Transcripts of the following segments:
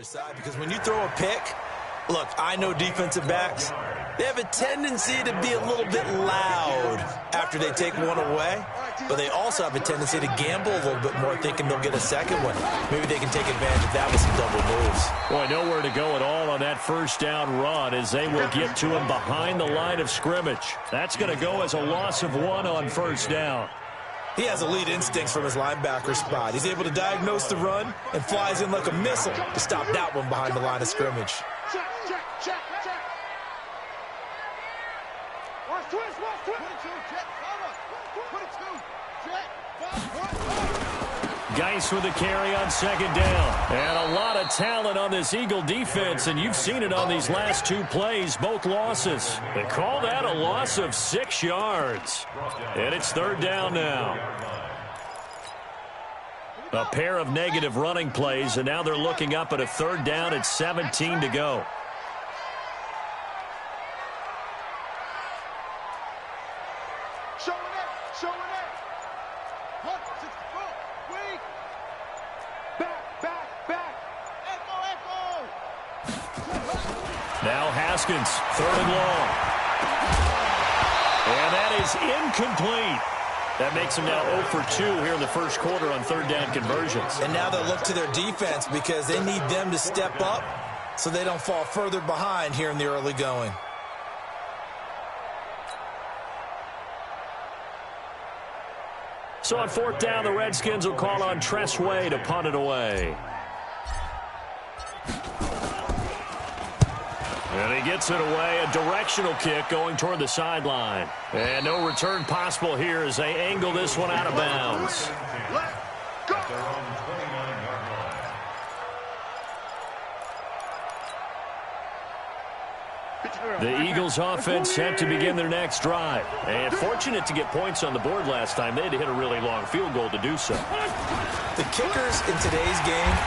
side, because when you throw a pick, look, I know defensive backs, they have a tendency to be a little bit loud after they take one away, but they also have a tendency to gamble a little bit more, thinking they'll get a second one. Maybe they can take advantage of that with some double moves. Boy, nowhere to go at all on that first down run, as they will get to him behind the line of scrimmage. That's going to go as a loss of 1 on first down. He has elite instincts from his linebacker spot. He's able to diagnose the run and flies in like a missile to stop that one behind the line of scrimmage. Check. Watch twist. 22, check, cover. 22, check. Geis with the carry on second down. And a lot of talent on this Eagle defense, and you've seen it on these last 2 plays, both losses. They call that a loss of 6 yards. And it's third down now. A pair of negative running plays, and now they're looking up at a third down at 17 to go. Showing it. 164. Weak. Back. Echo. Now Haskins, third and long. And that is incomplete. That makes them now 0 for 2 here in the first quarter on third down conversions. And now they'll look to their defense because they need them to step up so they don't fall further behind here in the early going. So on fourth down, the Redskins will call on Tress Way to punt it away. And he gets it away, a directional kick going toward the sideline. And no return possible here as they angle this one out of bounds. The Eagles offense set to begin their next drive. And fortunate to get points on the board last time. They had to hit a really long field goal to do so. The kickers in today's game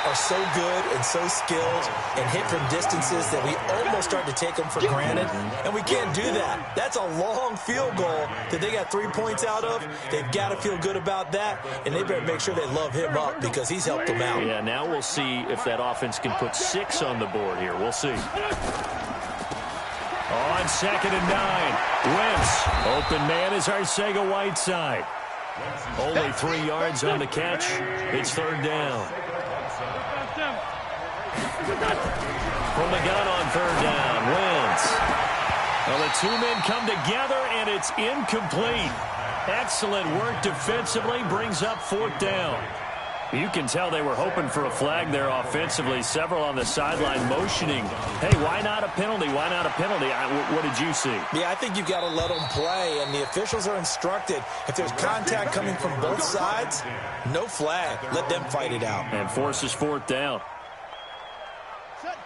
are so good and so skilled and hit from distances that we almost start to take them for granted, and we can't do that. That's a long field goal that they got 3 points out of. They've got to feel good about that, and they better make sure they love him up because he's helped them out. Yeah, now we'll see if that offense can put 6 on the board here. We'll see. On second and 9, Wentz. Open man is Arcega-Whiteside. Only 3 yards on the catch. It's third down. From the gun on third down, Wentz. Well, the 2 men come together, and it's incomplete. Excellent work defensively, brings up fourth down. You can tell they were hoping for a flag there offensively. Several on the sideline motioning, hey, why not a penalty? Why not a penalty? What did you see? Yeah, I think you've got to let them play, and the officials are instructed. If there's contact coming from both sides, no flag. Let them fight it out. And forces fourth down.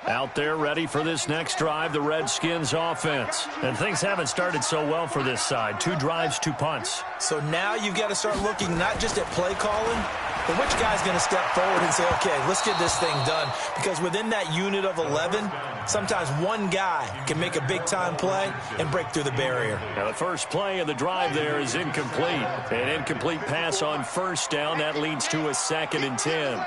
Out there ready for this next drive, the Redskins offense. And things haven't started so well for this side. 2 drives, 2 punts. So now you've got to start looking not just at play calling, but which guy's going to step forward and say, okay, let's get this thing done. Because within that unit of 11, sometimes one guy can make a big-time play and break through the barrier. Now the first play of the drive there is incomplete. An incomplete pass on first down. That leads to a 2nd and 10.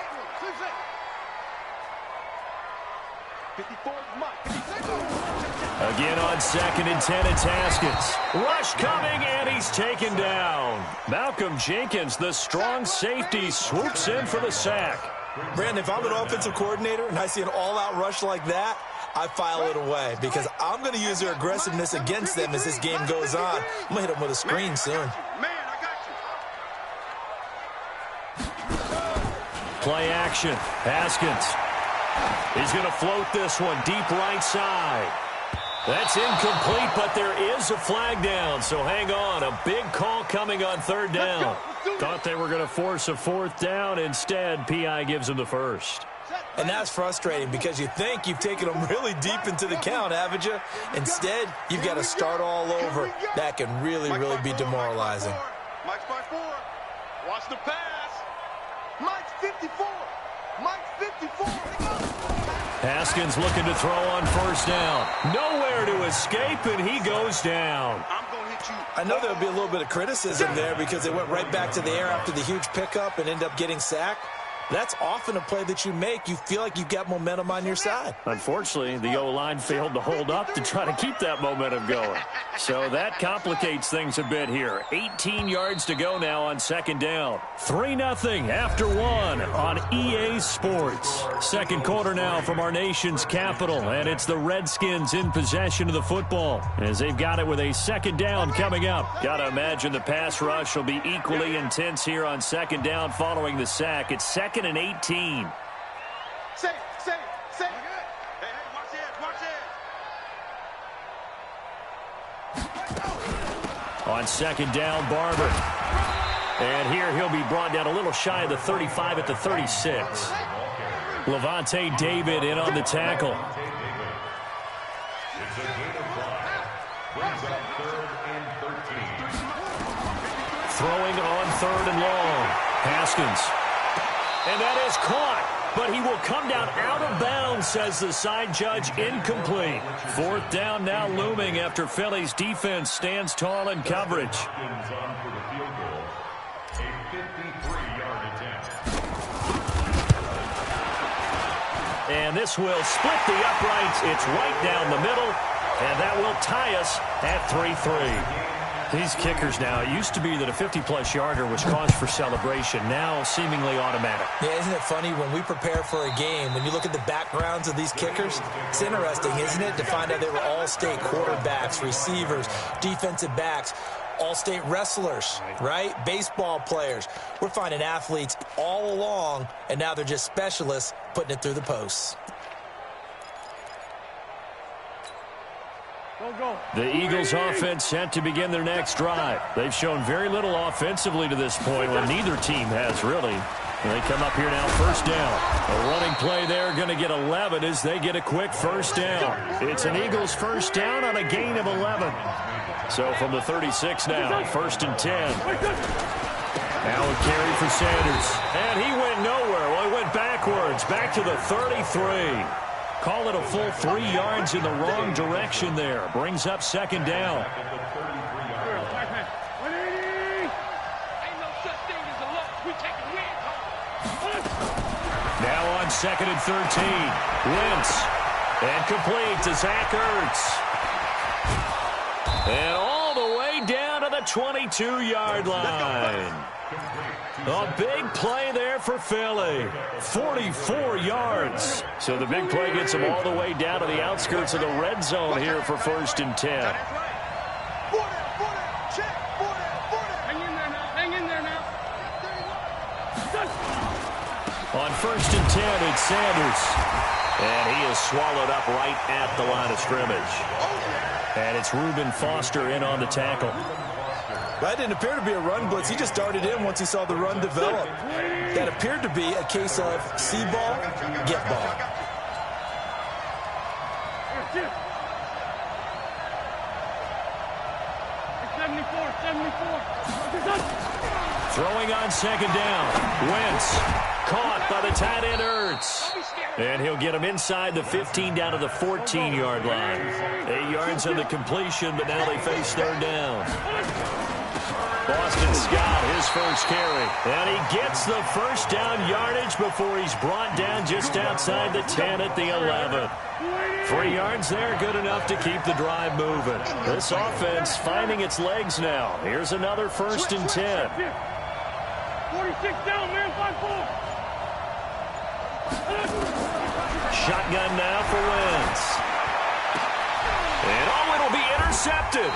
Again on 2nd and 10, it's Haskins. Rush coming, and he's taken down. Malcolm Jenkins, the strong safety, swoops in for the sack. Brandon, if I'm an offensive coordinator and I see an all-out rush like that, I file it away because I'm going to use their aggressiveness against them as this game goes on. I'm going to hit them with a screen soon. Play action. Haskins. He's going to float this one deep right side. That's incomplete, but there is a flag down, so hang on. A big call coming on third down. Thought they were going to force a fourth down. Instead, P.I. gives them the first. And that's frustrating because you think you've taken them really deep into the count, haven't you? Instead, you've got to start all over. That can really, really be demoralizing. Mike's by 4. Watch the pass. Mike's 54. Mike's 54. Haskins looking to throw on first down. Nowhere to escape, and he goes down. I know there'll be a little bit of criticism there because they went right back to the air after the huge pickup and ended up getting sacked. That's often a play that you make. You feel like you've got momentum on your side. Unfortunately, the O-line failed to hold up to try to keep that momentum going. So that complicates things a bit here. 18 yards to go now on second down. 3-0 after one on EA Sports. Second quarter now from our nation's capital, and it's the Redskins in possession of the football as they've got it with a second down coming up. Got to imagine the pass rush will be equally intense here on second down following the sack. It's second and 18. Say. Hey, watch it. On second down, Barber. And here he'll be brought down a little shy of the 35 at the 36. Levante David in on the tackle. Throwing on third and long. Haskins. And that is caught, but he will come down out of bounds, says the side judge, incomplete. Fourth down now looming after Philly's defense stands tall in coverage. And this will split the uprights. It's right down the middle, and that will tie us at 3-3. These kickers now, it used to be that a 50-plus yarder was cause for celebration, now seemingly automatic. Yeah, isn't it funny when we prepare for a game, when you look at the backgrounds of these kickers, it's interesting, isn't it, to find out they were all-state quarterbacks, receivers, defensive backs, all-state wrestlers, right? Baseball players. We're finding athletes all along, and now they're just specialists putting it through the posts. The Eagles offense set to begin their next drive. They've shown very little offensively to this point when neither team has really. And they come up here now, first down. A running play there, going to get 11 as they get a quick first down. It's an Eagles first down on a gain of 11. So from the 36 now, first and 10. Now a carry for Sanders. And he went nowhere. Well, he went backwards, back to the 33. Call it a full 3 yards in the wrong direction there. Brings up second down. Now on second and 13. Wentz. And complete to Zach Ertz. And all the way down to the 22-yard line. A big play there for Philly. 44 yards. So the big play gets them all the way down to the outskirts of the red zone here for first and 10. Hang in there now. On first and 10, it's Sanders. And he is swallowed up right at the line of scrimmage. And it's Reuben Foster in on the tackle. That didn't appear to be a run blitz. He just darted in once he saw the run develop. That appeared to be a case of see ball, get ball. Throwing on second down. Wentz caught by the tight end Ertz. And he'll get him inside the 15 down to the 14-yard line. 8 yards on the completion, but now they face third down. Boston Scott, his first carry. And he gets the first down yardage before he's brought down just outside the 10 at the 11. 3 yards there, good enough to keep the drive moving. This offense finding its legs now. Here's another first and 10. 46 down, man, 5-4. Shotgun now for Wentz. And oh, it'll be intercepted.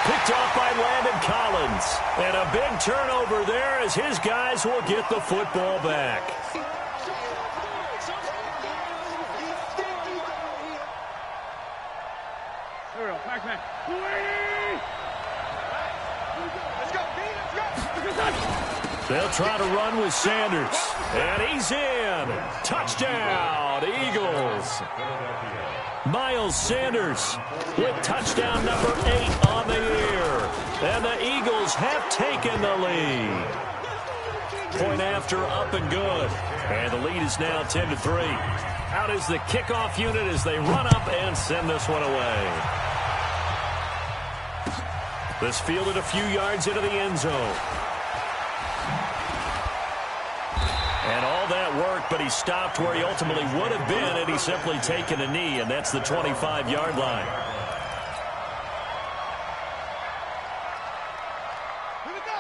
Picked off by Landon Collins. And a big turnover there as his guys will get the football back. Here we go, back. 280! Let's go. They'll try to run with Sanders. And he's in. Touchdown, Eagles. Miles Sanders with touchdown number 8 on the year. And the Eagles have taken the lead. Point after, up and good. And the lead is now 10-3. Out is the kickoff unit as they run up and send this one away. This fielded a few yards into the end zone. And all that work, but he stopped where he ultimately would have been had he simply taken a knee, and that's the 25-yard line.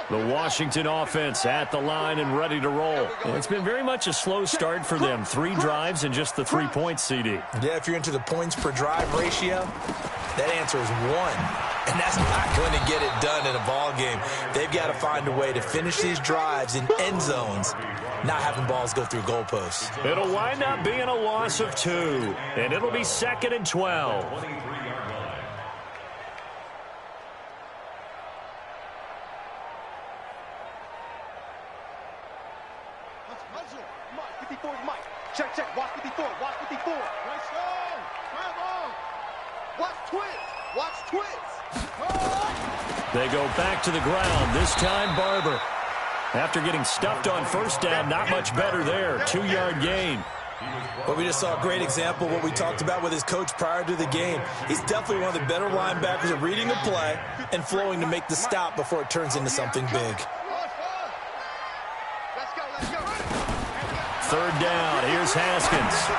The Washington offense at the line and ready to roll. And it's been very much a slow start for them. 3 drives and just the 3 points, CD. Yeah, if you're into the points per drive ratio, that answer is 1. And that's not going to get it done in a ball game. They've got to find a way to finish these drives in end zones, not having balls go through goalposts. It'll wind up being a loss of 2, and it'll be 2nd and 12. Check, check. Watch 54. Watch 54. Nice on. Come on. Watch twits. Watch twits. They go back to the ground. This time, Barber. After getting stuffed on first down, not much better there. 2-yard gain. Well, we just saw a great example of what we talked about with his coach prior to the game. He's definitely one of the better linebackers at reading a play and flowing to make the stop before it turns into something big. Third down. Here's Haskins.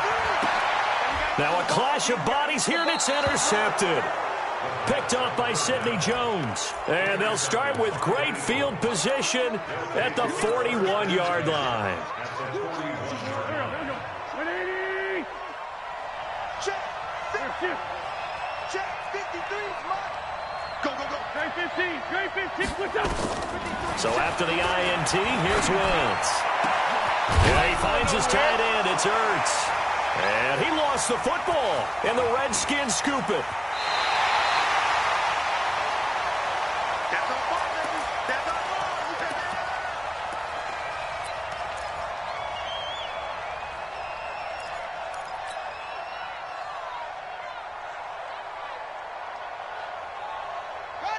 Now a clash of bodies here, and it's intercepted. Picked off by Sidney Jones. And they'll start with great field position at the 41-yard line. Check 53. Go, go, go. Great 15. Great 15. So after the INT, here's Wentz. Yeah, he finds his tight end. It's Ertz. And he lost the football. And the Redskins scoop it. That's our ball, baby. That's our ball. You take that.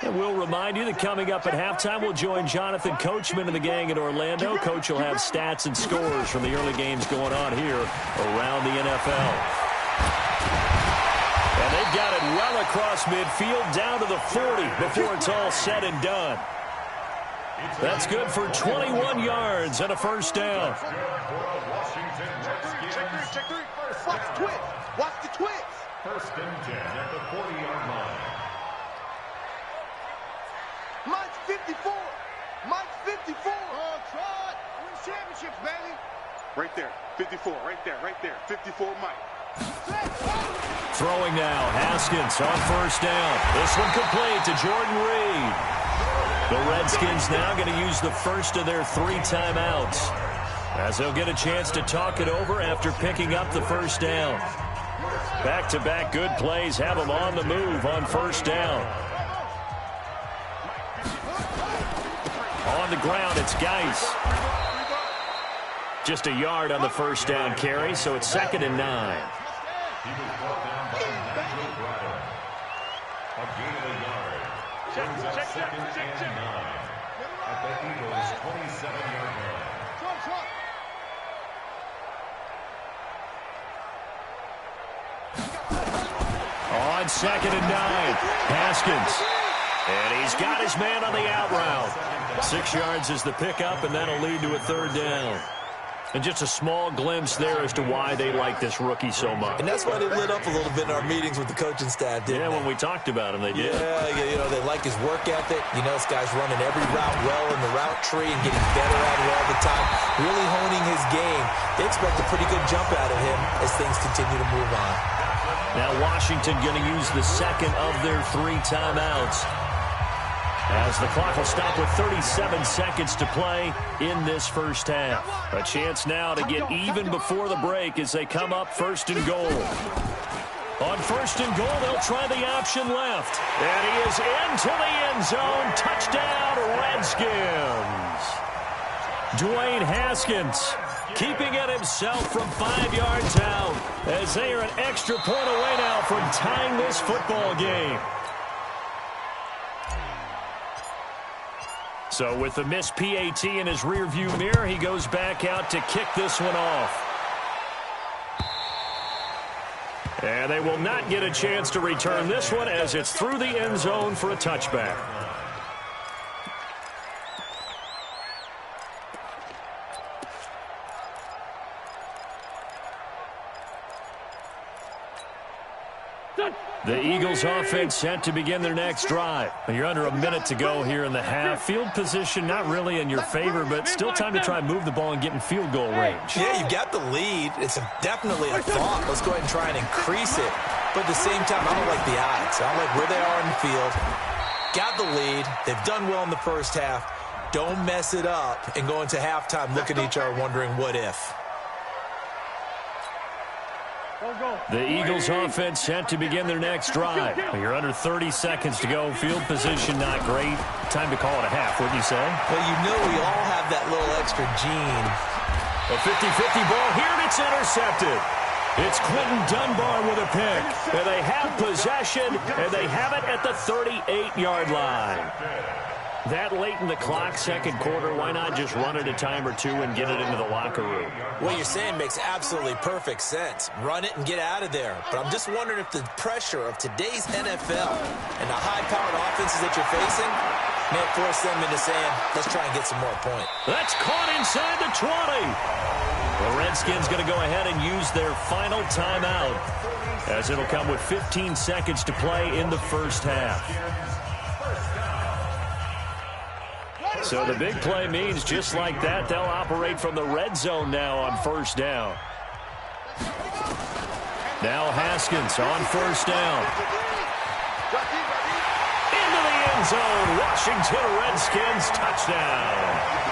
And we'll remind you that coming up at halftime, we'll join Jonathan Coachman and the gang in Orlando. Coach will have stats and scores from the early games going on here around the NFL. And they've got it well across midfield, down to the 40 before it's all said and done. That's good for 21 yards and a first down. Check three. Watch the twist. Watch the twist. First and 10 at the 40-yard line. Mike's 54. Mike's 54. Oh, Trot. Win championships, baby. Right there. 54. Right there. 54, Mike. Throwing now. Haskins on first down. This one complete to Jordan Reed. The Redskins now going to use the first of their 3 timeouts, as they'll get a chance to talk it over after picking up the first down. Back-to-back good plays have them on the move on first down. On the ground, it's Geis. Just a yard on the first down carry, so it's 2nd and 9. He was brought down by Matthew Brother. A gain of a yard. Brings up 2nd and 9 at the Eagles' 27-yard line. On 2nd and 9, Haskins. And he's got his man on the out route. 6 yards is the pickup, and that'll lead to a third down. And just a small glimpse there as to why they like this rookie so much. And that's why they lit up a little bit in our meetings with the coaching staff, didn't they? When we talked about him, they did. Yeah, you know, they like his work ethic. You know, this guy's running every route well in the route tree and getting better at it all the time, really honing his game. They expect a pretty good jump out of him as things continue to move on. Now Washington going to use the second of their 3 timeouts, as the clock will stop with 37 seconds to play in this first half. A chance now to get even before the break as they come up 1st and goal. On 1st and goal, they'll try the option left. And he is into the end zone. Touchdown, Redskins. Dwayne Haskins keeping it himself from 5 yards out, as they are an extra point away now from tying this football game. So with the missed PAT in his rearview mirror, he goes back out to kick this one off. And they will not get a chance to return this one, as it's through the end zone for a touchback. The Eagles offense set to begin their next drive. You're under a minute to go here in the half. Field position not really in your favor, but still time to try and move the ball and get in field goal range. Yeah, you got the lead. It's definitely a thought. Let's go ahead and try and increase it. But at the same time, I don't like the odds. I don't like where they are in the field. Got the lead. They've done well in the first half. Don't mess it up and go into halftime looking at each other wondering what if. The Eagles offense set to begin their next drive. You're under 30 seconds to go. Field position not great. Time to call it a half, wouldn't you say? Well, you know we all have that little extra gene. A 50-50 ball here, and it's intercepted. It's Quentin Dunbar with a pick. And they have possession, and they have it at the 38-yard line. That late in the clock, second quarter, why not just run it a time or two and get it into the locker room? What you're saying makes absolutely perfect sense. Run it and get out of there. But I'm just wondering if the pressure of today's NFL and the high-powered offenses that you're facing may force them into saying, let's try and get some more points. That's caught inside the 20. The Redskins going to go ahead and use their final timeout, as it'll come with 15 seconds to play in the first half. So the big play means just like that, they'll operate from the red zone now on first down. Now Haskins on first down. Into the end zone. Washington Redskins touchdown.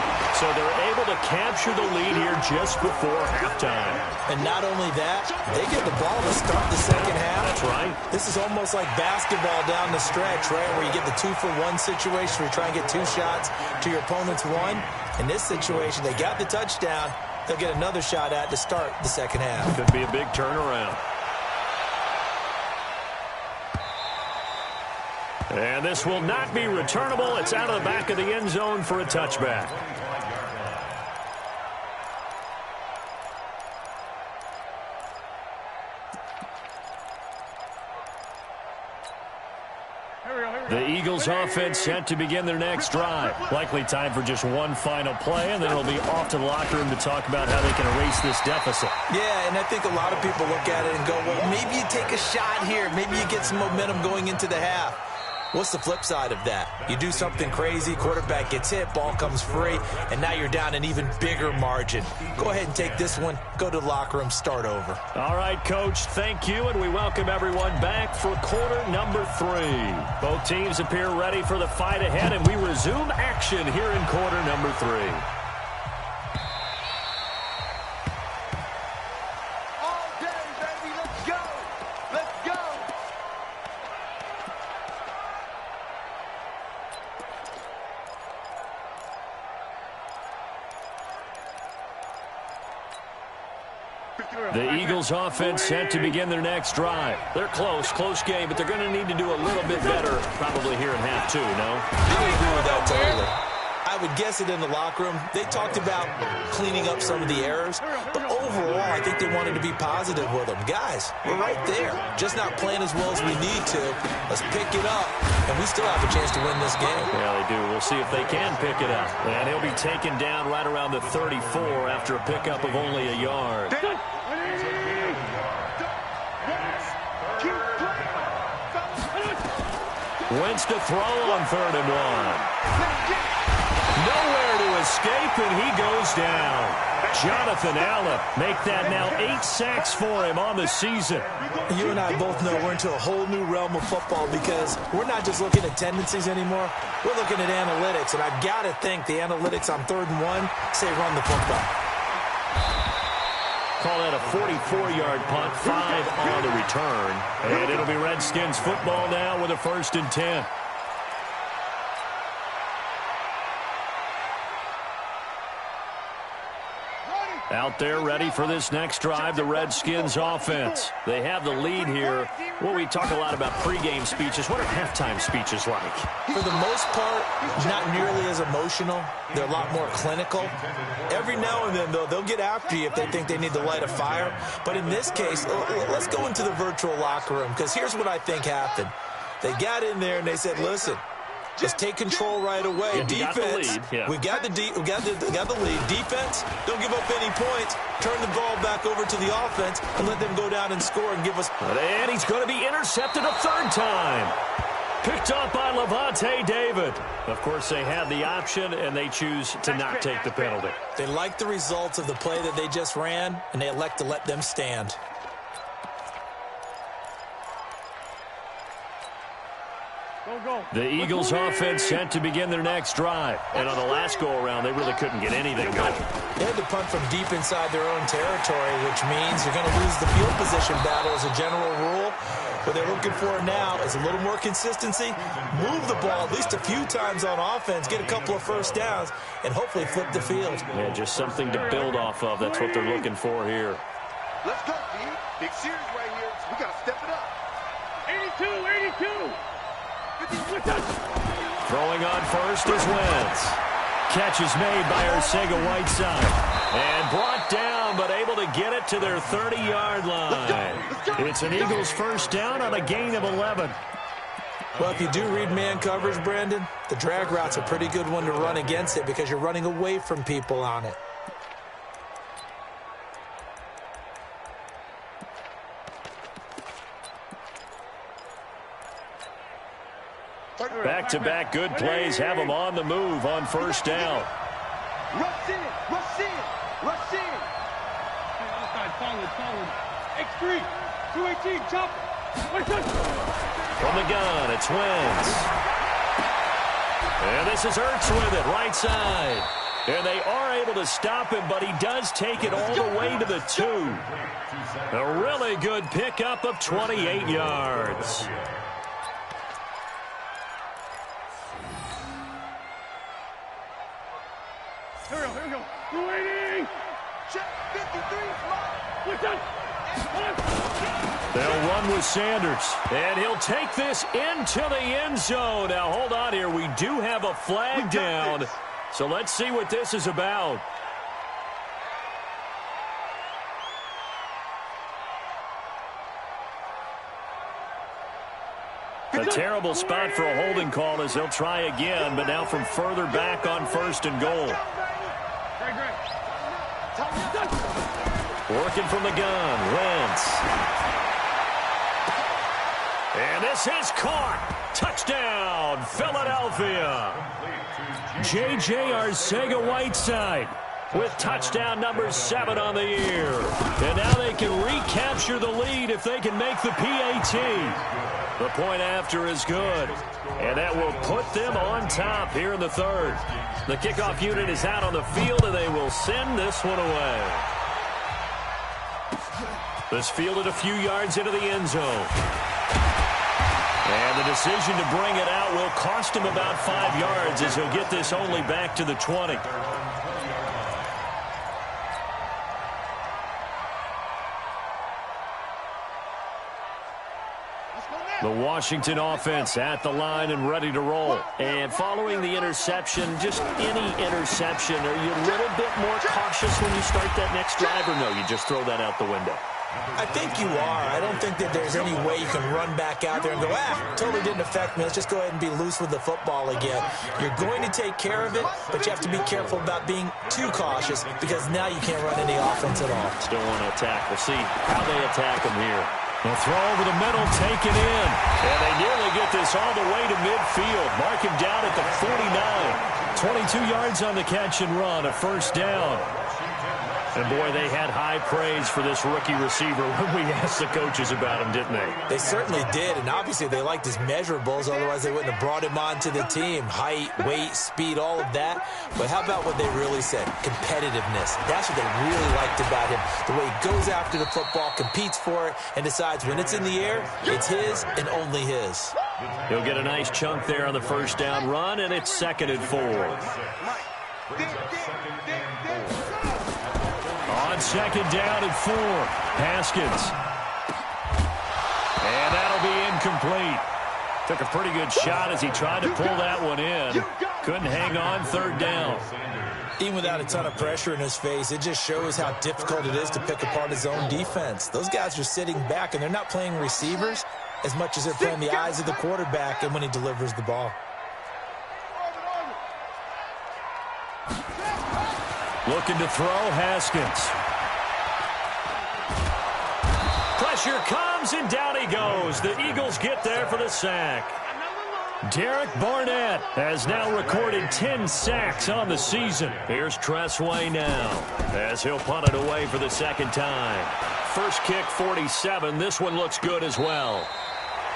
So they're able to capture the lead here just before halftime. And not only that, they get the ball to start the second half. That's right. This is almost like basketball down the stretch, right, where you get the 2-for-1 situation where you try and get two shots to your opponent's one. In this situation, they got the touchdown. They'll get another shot at to start the second half. Could be a big turnaround. And this will not be returnable. It's out of the back of the end zone for a touchback. The Eagles offense set to begin their next drive. Likely time for just one final play, and then it'll be off to the locker room to talk about how they can erase this deficit. Yeah, and I think a lot of people look at it and go, well, maybe you take a shot here. Maybe you get some momentum going into the half. What's the flip side of that? You do something crazy, quarterback gets hit, ball comes free, and now you're down an even bigger margin. Go ahead and take this one, go to the locker room, start over. All right, Coach, thank you, and we welcome everyone back for quarter number 3. Both teams appear ready for the fight ahead, and we resume action here in quarter number 3. All day, baby. Let's go. Let's go. The Eagles offense set to begin their next drive. They're close game, but they're going to need to do a little bit better probably here in half 2, no? I agree with that totally. I would guess it in the locker room. They talked about cleaning up some of the errors, but overall, I think they wanted to be positive with them. Guys, we're right there. Just not playing as well as we need to. Let's pick it up, and we still have a chance to win this game. Yeah, they do. We'll see if they can pick it up. And he'll be taken down right around the 34 after a pickup of only a yard. Wentz to throw on 3rd and 1. Nowhere to escape, and he goes down. Jonathan Allen make that now 8 sacks for him on the season. You and I both know we're into a whole new realm of football because we're not just looking at tendencies anymore. We're looking at analytics, and I've got to think the analytics on 3rd and 1 say run the football. Call that a 44-yard punt, 5 on the return. And it'll be Redskins football now with a 1st and 10. Out there ready for this next drive, the Redskins offense. They have the lead here. Well, we talk a lot about pregame speeches. What are halftime speeches like? For the most part, not nearly as emotional. They're a lot more clinical. Every now and then, though, they'll get after you if they think they need to light a fire. But in this case, let's go into the virtual locker room, because here's what I think happened. They got in there and they said, listen, Let's take control right away. Defense, we got the lead. Defense, don't give up any points. Turn the ball back over to the offense and let them go down and score and give us. And he's going to be intercepted a third time. Picked up by Levante David. Of course, they had the option, and they choose to not take the penalty. They like the results of the play that they just ran, and they elect to let them stand. The Eagles offense set to begin their next drive. And on the last go-around, they really couldn't get anything going. They had to punt from deep inside their own territory, which means you're going to lose the field position battle as a general rule. What they're looking for now is a little more consistency, move the ball at least a few times on offense, get a couple of first downs, and hopefully flip the field. Yeah, just something to build off of. That's what they're looking for here. Let's go, D. Big series right here. We got to step it up. 82. Throwing on first is Wentz. Catch is made by Arcega-Whiteside. And brought down, but able to get it to their 30-yard line. It's an Eagles first down on a gain of 11. Well, if you do read man coverage, Brandon, the drag route's a pretty good one to run against it because you're running away from people on it. Back-to-back good plays have them on the move on first down. Rush in. X3, 218, chop. From the gun, it's Wentz. And this is Ertz with it, right side. And they are able to stop him, but he does take it all the way to the 2. A really good pickup of 28 yards. Here we go. 280. Check 53. They'll run with Sanders, and he'll take this into the end zone. Now, hold on here. We do have a flag down, so let's see what this is about. A terrible spot for a holding call as they'll try again, but now from further back on first and goal. Working from the gun, Wentz. And this is caught. Touchdown, Philadelphia. J.J. Arcega-Whiteside with touchdown number 7 on the year. And now they can recapture the lead if they can make the PAT. The point after is good. And that will put them on top here in the third. The kickoff unit is out on the field, and they will send this one away. This fielded a few yards into the end zone. And the decision to bring it out will cost him about 5 yards as he'll get this only back to the 20. The Washington offense at the line and ready to roll. And following the interception, just any interception, are you a little bit more cautious when you start that next drive, or no, you just throw that out the window? I think you are. I don't think that there's any way you can run back out there and go, totally didn't affect me. Let's just go ahead and be loose with the football again. You're going to take care of it, but you have to be careful about being too cautious because now you can't run any offense at all. Still want to attack. We'll see how they attack them here. They'll throw over the middle, taken in. And they nearly get this all the way to midfield. Mark him down at the 49. 22 yards on the catch and run, a first down. And, boy, they had high praise for this rookie receiver when we asked the coaches about him, didn't they? They certainly did, and obviously they liked his measurables. Otherwise, they wouldn't have brought him onto the team. Height, weight, speed, all of that. But how about what they really said? Competitiveness. That's what they really liked about him. The way he goes after the football, competes for it, and decides when it's in the air, it's his and only his. He'll get a nice chunk there on the first down run, and it's 2nd and 4. On 2nd down and 4, Haskins. And that'll be incomplete. Took a pretty good shot as he tried to pull that one in. Couldn't hang on, 3rd down. Even without a ton of pressure in his face, it just shows how difficult it is to pick apart his own defense. Those guys are sitting back, and they're not playing receivers as much as they're playing the eyes of the quarterback and when he delivers the ball. Looking to throw, Haskins. Pressure comes, and down he goes. The Eagles get there for the sack. Derek Barnett has now recorded 10 sacks on the season. Here's Tressway now as he'll punt it away for the second time. First kick, 47. This one looks good as well.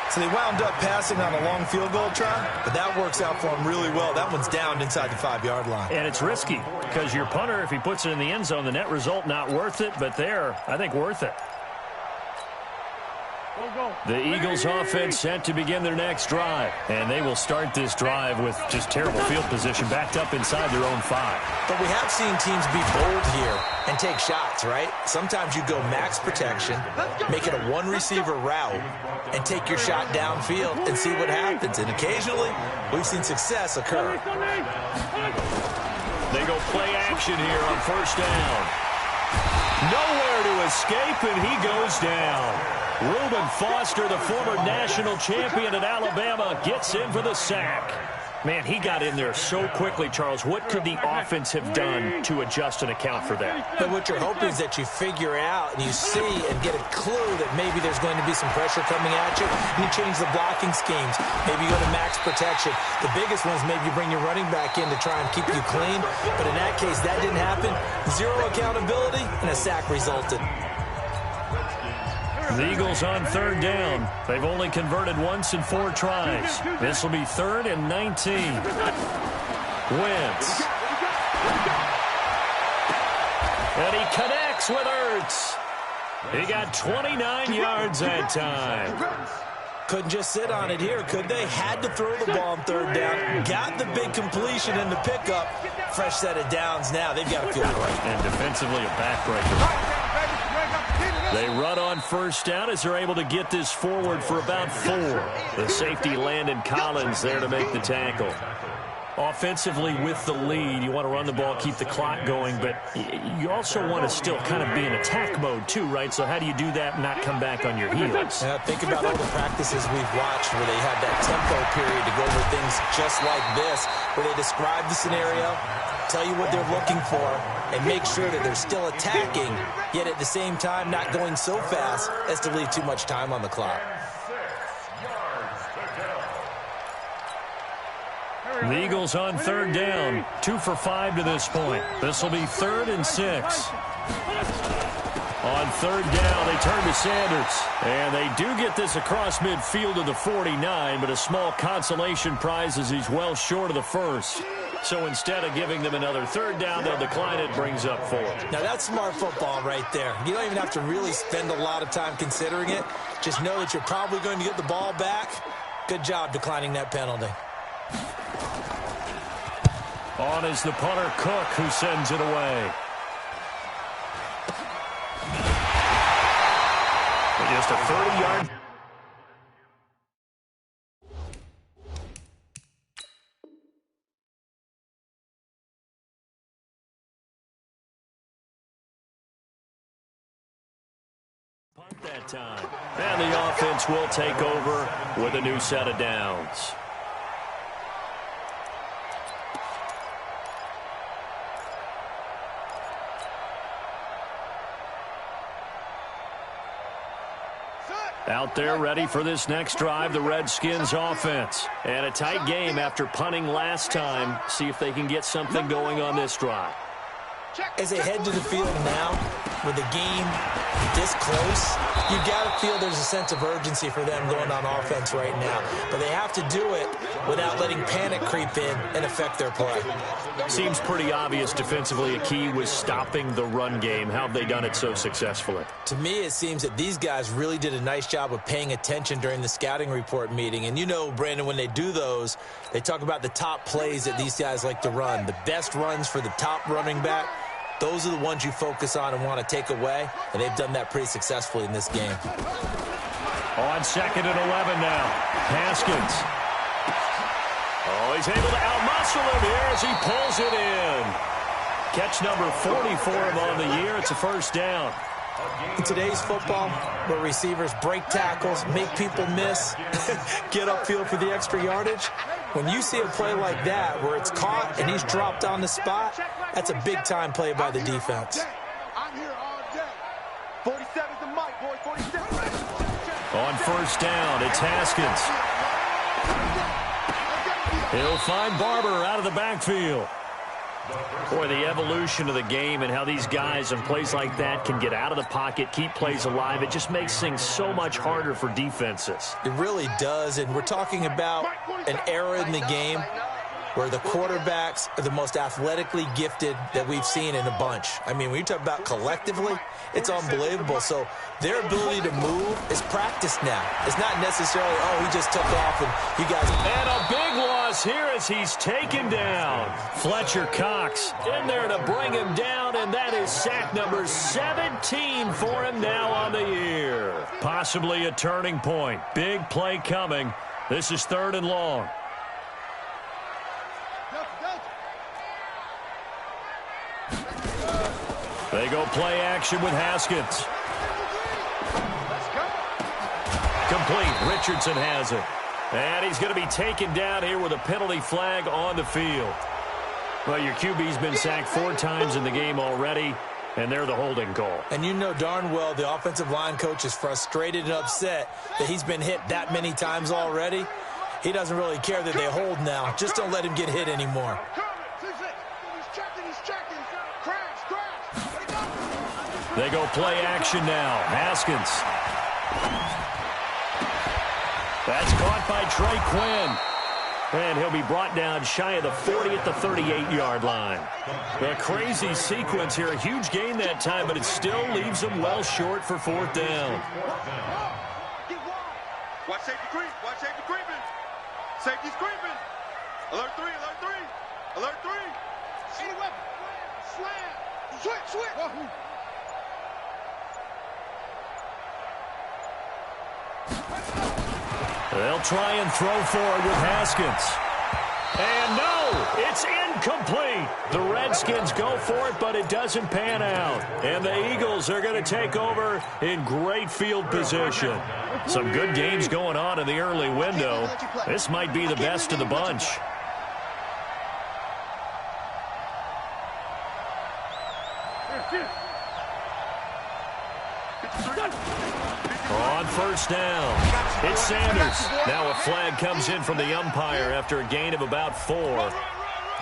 So they wound up passing on a long field goal try, but that works out for them really well. That one's down inside the 5-yard line. And it's risky because your punter, if he puts it in the end zone, the net result not worth it, but there, I think worth it. The Eagles offense set to begin their next drive, and they will start this drive with just terrible field position backed up inside their own 5. But we have seen teams be bold here and take shots, right? Sometimes you go max protection, make it a one-receiver route, and take your shot downfield and see what happens. And occasionally, we've seen success occur. They go play action here on first down. Nowhere to escape, and he goes down. Reuben Foster, the former national champion at Alabama, gets in for the sack. Man, he got in there so quickly, Charles. What could the offense have done to adjust and account for that? But what you're hoping is that you figure out and you see and get a clue that maybe there's going to be some pressure coming at you, and you change the blocking schemes. Maybe you go to max protection. The biggest one is maybe you bring your running back in to try and keep you clean. But in that case, that didn't happen. Zero accountability, and a sack resulted. The Eagles on third down. They've only converted once in 4 tries. This will be 3rd and 19. Wentz. And he connects with Ertz. He got 29 yards that time. Couldn't just sit on it here, could they? Had to throw the ball on third down. Got the big completion in the pickup. Fresh set of downs now. They've got to feel great. And defensively a backbreaker. They run on first down as they're able to get this forward for about 4. The safety, Landon Collins, there to make the tackle. Offensively with the lead, you want to run the ball, keep the clock going, but you also want to still kind of be in attack mode too, right? So how do you do that and not come back on your heels? Think about all the practices we've watched where they have that tempo period to go over things just like this, where they describe the scenario, tell you what they're looking for, and make sure that they're still attacking, yet at the same time not going so fast as to leave too much time on the clock. The Eagles on third down, 2 for 5 to this point. This will be 3rd and 6. On third down, they turn to Sanders. And they do get this across midfield to the 49, but a small consolation prize as he's well short of the first. So instead of giving them another third down, they'll decline it, brings up 4. Now that's smart football right there. You don't even have to really spend a lot of time considering it. Just know that you're probably going to get the ball back. Good job declining that penalty. On is the punter, Cook, who sends it away. Just a 30-yard. Punt that time. And the offense will take over with a new set of downs. Out there ready for this next drive, the Redskins offense. And a tight game after punting last time. See if they can get something going on this drive. As they head to the field now, with the game this close, you've got to feel there's a sense of urgency for them going on offense right now. But they have to do it without letting panic creep in and affect their play. Seems pretty obvious defensively a key was stopping the run game. How have they done it so successfully? To me, it seems that these guys really did a nice job of paying attention during the scouting report meeting. And you know, Brandon, when they do those, they talk about the top plays that these guys like to run. The best runs for the top running back. Those are the ones you focus on and want to take away, and they've done that pretty successfully in this game. On 2nd and 11 now, Haskins. Oh, he's able to outmuscle him here as he pulls it in. Catch number 40 for him on the year. It's a first down. In today's football, where receivers break tackles, make people miss, get upfield for the extra yardage, When you see a play like that where it's caught and he's dropped on the spot, that's a big-time play by the defense. I'm here all day. 47's the mic, boy. 47. On first down, it's Haskins. He'll find Barber out of the backfield. Boy, the evolution of the game and how these guys in plays like that can get out of the pocket, keep plays alive, it just makes things so much harder for defenses. It really does, and we're talking about an era in the game where the quarterbacks are the most athletically gifted that we've seen in a bunch. I mean, when you talk about collectively, it's unbelievable. So their ability to move is practiced now. It's not necessarily, oh, he just took off and you guys... And a big loss here as he's taken down. Fletcher Cox in there to bring him down, and that is sack number 17 for him now on the year. Possibly a turning point. Big play coming. This is 3rd and long. They go play action with Haskins. Complete. Richardson has it. And he's going to be taken down here with a penalty flag on the field. Well, your QB's been sacked 4 times in the game already, and they're the holding call. And you know darn well the offensive line coach is frustrated and upset that he's been hit that many times already. He doesn't really care that they hold now. Just don't let him get hit anymore. They go play action now. Haskins. That's caught by Trey Quinn. And he'll be brought down shy of the 40 at the 38-yard line. A crazy sequence here. A huge gain that time, but it still leaves them well short for 4th down. Watch safety creep. Watch safety creeping. Safety's creeping. Alert 3. Alert 3. Alert 3. Any weapon. Slam. Switch. They'll try and throw forward with Haskins. And no, it's incomplete. The Redskins go for it, but it doesn't pan out. And the Eagles are going to take over in great field position. Some good games going on in the early window. This might be the best of the bunch. On first down, it's Sanders. Now a flag comes in from the umpire after a gain of about 4.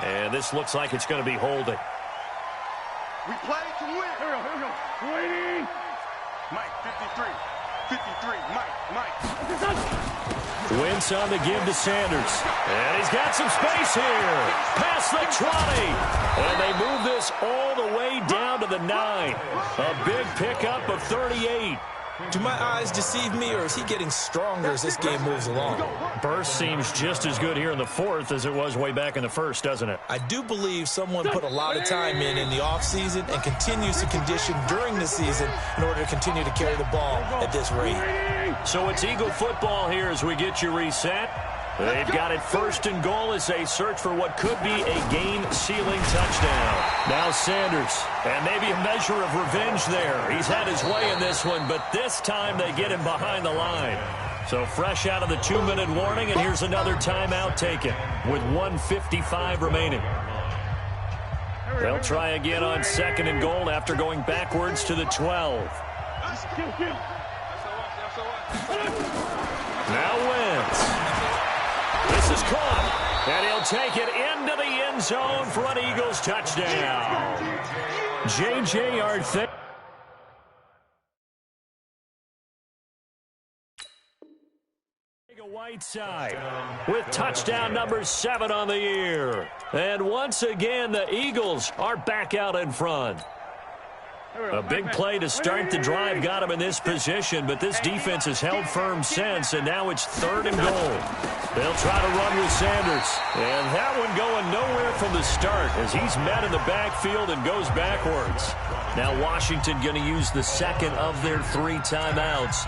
And this looks like it's going to be holding. We play to win. Here we go. Waiting. Mike, 53. 53. Mike. Wentz on the give to Sanders. And he's got some space here. Past the 20. And they move this all the way down to the 9. A big pickup of 38. Do my eyes deceive me, or is he getting stronger as this game moves along? Burst seems just as good here in the 4th as it was way back in the 1st, doesn't it? I do believe someone put a lot of time in the offseason and continues to condition during the season in order to continue to carry the ball at this rate. So it's Eagle football here as we get you reset. They've got it 1st and goal as they search for what could be a game-sealing touchdown. Now Sanders, and maybe a measure of revenge there. He's had his way in this one, but this time they get him behind the line. So fresh out of the 2-minute warning, and here's another timeout taken with 1:55 remaining. They'll try again on 2nd and goal after going backwards to the 12. Now Wentz. This is caught, and he'll take it into the end zone for an Eagles touchdown. J.J. Arthur. Whiteside with touchdown number 7 on the year. And once again, the Eagles are back out in front. A big play to start the drive got him in this position, but this defense has held firm since, and now it's 3rd and goal. They'll try to run with Sanders, and that one going nowhere from the start as he's met in the backfield and goes backwards. Now Washington going to use the 2nd of their 3 timeouts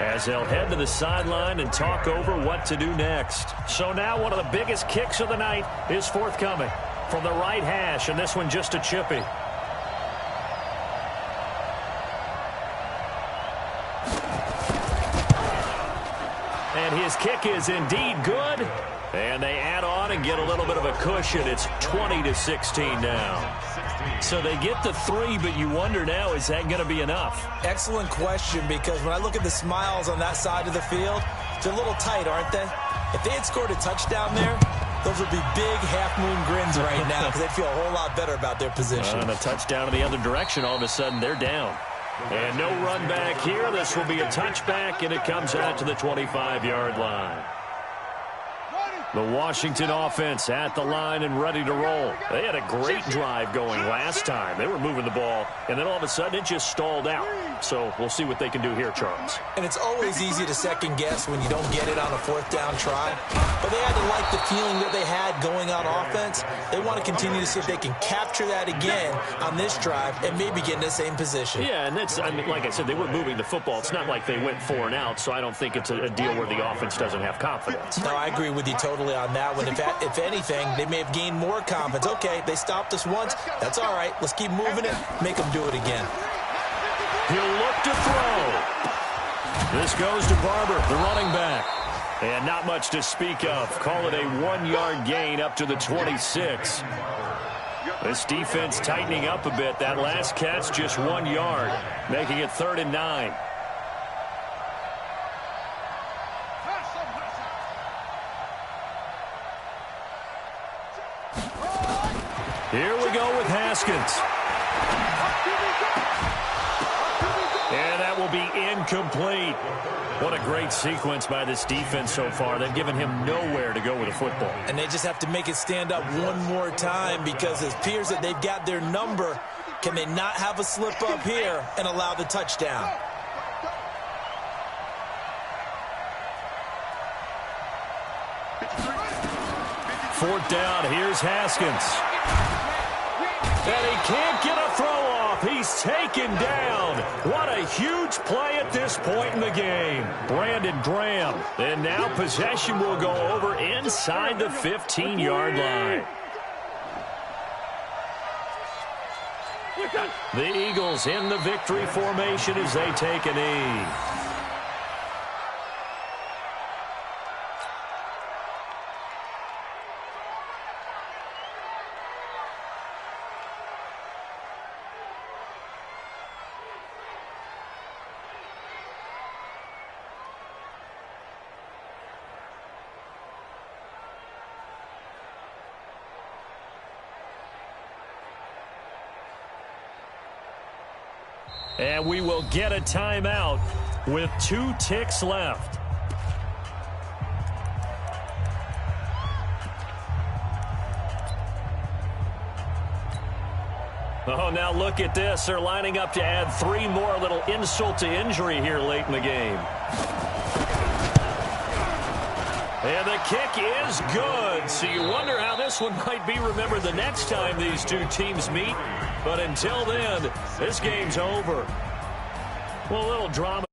as they'll head to the sideline and talk over what to do next. So now one of the biggest kicks of the night is forthcoming from the right hash, and this one just a chippy. And his kick is indeed good. And they add on and get a little bit of a cushion. It's 20-16 now. So they get the 3, but you wonder now, is that going to be enough? Excellent question, because when I look at the smiles on that side of the field, they're a little tight, aren't they? If they had scored a touchdown there, those would be big half-moon grins right now because they'd feel a whole lot better about their position. And a touchdown in the other direction, all of a sudden they're down. And no run back here. This will be a touchback, and it comes out to the 25-yard line. The Washington offense at the line and ready to roll. They had a great drive going last time. They were moving the ball, and then all of a sudden it just stalled out. So we'll see what they can do here, Charles. And it's always easy to second guess when you don't get it on a 4th down try. But they had to like the feeling that they had going on offense. They want to continue to see if they can capture that again on this drive and maybe get in the same position. Yeah, and that's, I mean, like I said, they were moving the football. It's not like they went 4 and out, so I don't think it's a deal where the offense doesn't have confidence. No, I agree with you totally on that one. If anything, they may have gained more confidence. Okay, they stopped us once. That's all right. Let's keep moving it. Make them do it again. He'll look to throw. This goes to Barber, the running back. And not much to speak of. Call it a 1-yard gain up to the 26. This defense tightening up a bit. That last catch just 1 yard, making it 3rd and 9. Here we go with Haskins. And that will be incomplete. What a great sequence by this defense so far. They've given him nowhere to go with the football. And they just have to make it stand up one more time, because it appears that they've got their number. Can they not have a slip up here and allow the touchdown? Fourth down, here's Haskins. And he can't get a throw off. He's taken down. What a huge play at this point in the game. Brandon Graham. And now possession will go over inside the 15-yard line. The Eagles in the victory formation as they take a knee. And we will get a timeout with 2 ticks left. Oh, now look at this. They're lining up to add 3 more. A little insult to injury here late in the game. And the kick is good. So you wonder how this one might be remembered the next time these two teams meet. But until then, this game's over. Well, a little drama.